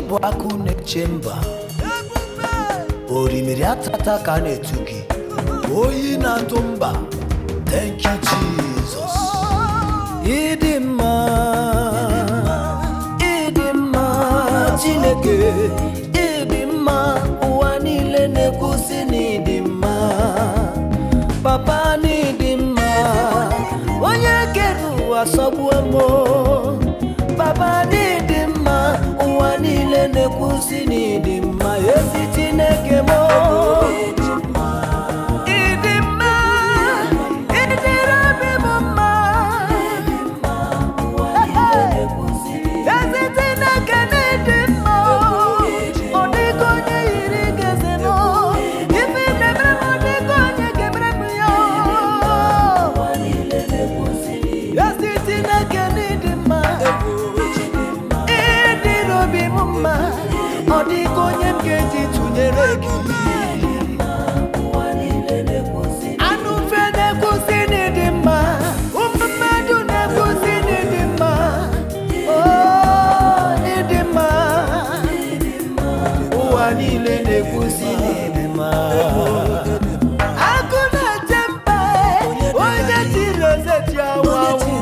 bụ akụ na-eche mba orimiri atata ka na-etu gị oyi na-atụ mba. Thank you Jesus. Ịdị mma Chineke, ịdị mma, ụwa niile na-ekwusi na ịdị mma. Papa na ịdị mma, onye kere ụwa sọgbuo m. Papa na ịdị mma, ụwa niile na-ekwusi na ịdị mma. Ezi Chineke m, anụ mfe na-ekwusi n'ịdị mma, ụmụ mmadụ na-ekwusi n'ịdị mma. Ịdị mma, ụwa niile na-ekwusi n'ịdị mma. Agụ na-eche mba, onye tiri eze ji anwụ anwụ.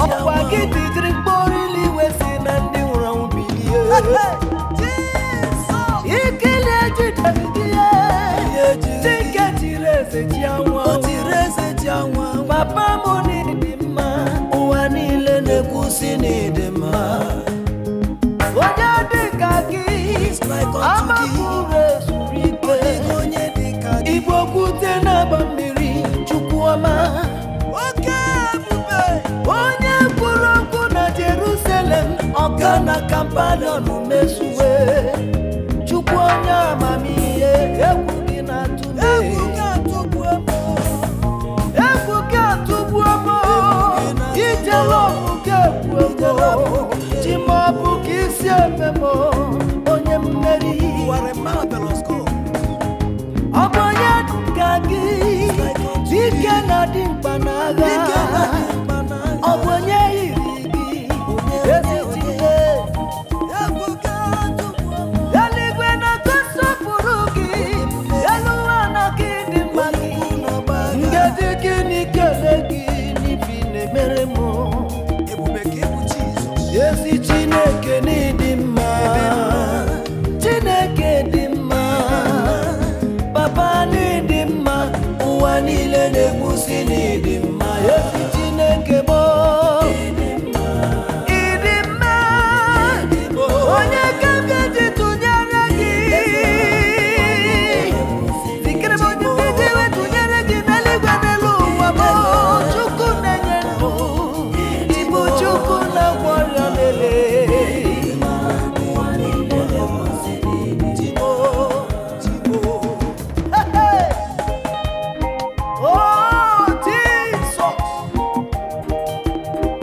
Ọkwa gị titiri mkpụrụ iwe si na ndị nwụrụ anwụ bilie. Papa m n'ịdị mma, ụwa niile na-ekwusi n'ịdị mma. Onye dị ka gị amapụrụ ezuru ike, Igbo kwute n'agba mmiri. Chukwu ọma, onye kwuru okwu na Jerusalem, ọga na Kampanion mezuwe. Chukwu onye amamihe, egwu gị na-atụ m. Ijele ọgwụ ga-ekwu Chimọbụ ka isi ememo, onye mmeri. Ọ bụ onye ka gị, dike na dimkpa n'agha. Ọ bụ onye yiri gị, ezi Chineke. Eluigwe na-agọsọpụrụ gị, elu ụwa na gị dị mma gị. Ngedi gị n'ikele gị, mere m ebube ka ịbụ Jizọs. Ezi Chineke n'ịdị mma, Chineke dị mma. Papa n'ịdị mma, ụwa niile na-ekwusi n'ịdị mma. Ezi Chineke bụ ịdị mma, onye ka m ga-eji tụnyere gị. Zikere m onye ga-eji wetụnyere gị n'eluigwe n'elu ụwa bụ Chukwu na-enye ndụ, Igbo Chukwu na-agwọrịa lele.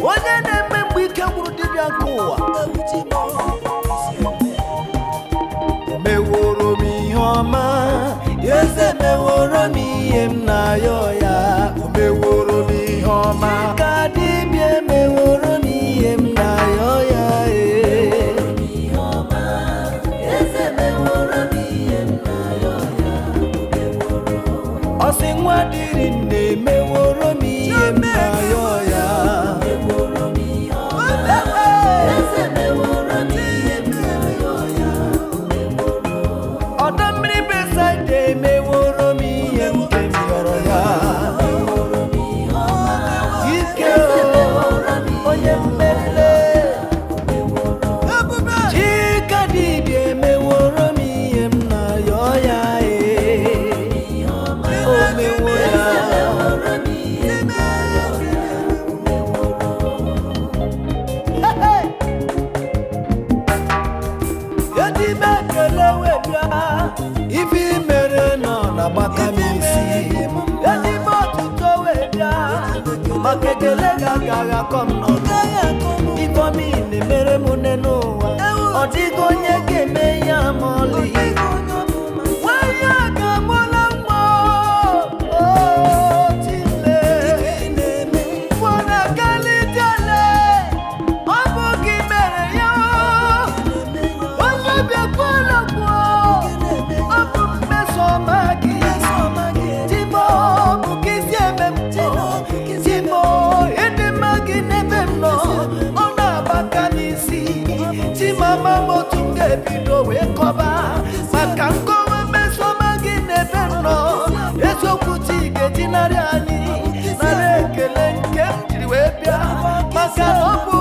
Onye na-eme mgbe ike gwụrụ dibịa nke ụwa, meworo m ihe ọma, eze meworo m ihe m na-ayọ ya. O meworo m ihe ọma, ka dibịa meworo m ihe m na-ayọ ya. Ọ sị nwa dịrị nne, meworo m ihe m na-ayọ ya. Ọdọ mmiri Besaida emeworo m ihe m kemịọrọ ya. Ike onye mmele, Chika dibịa emeworo m ihe m na-ayọ ya. O mewo ya. Edi m ekele webịa, ife mere nọ na-agbaka m isi. Edi m ọtụtụ webịa, maka ekele ga-agaghị akọ m n'ọnụ. Ifeọma ị na-emere m nne n'ụwa, ọ dịghị onye ga-eme ya ma ọlị. Nwanyị a ga-amụla nwa, Chile, nwere kalite ole, ọ bụ gị mere ya. Onye wee kọba maka nkọwa mmesoma gị n'ebe nọ eziokwu ti ga-eji narị anyị nara ekele nke m jiri wee bịa maka na ọ bụ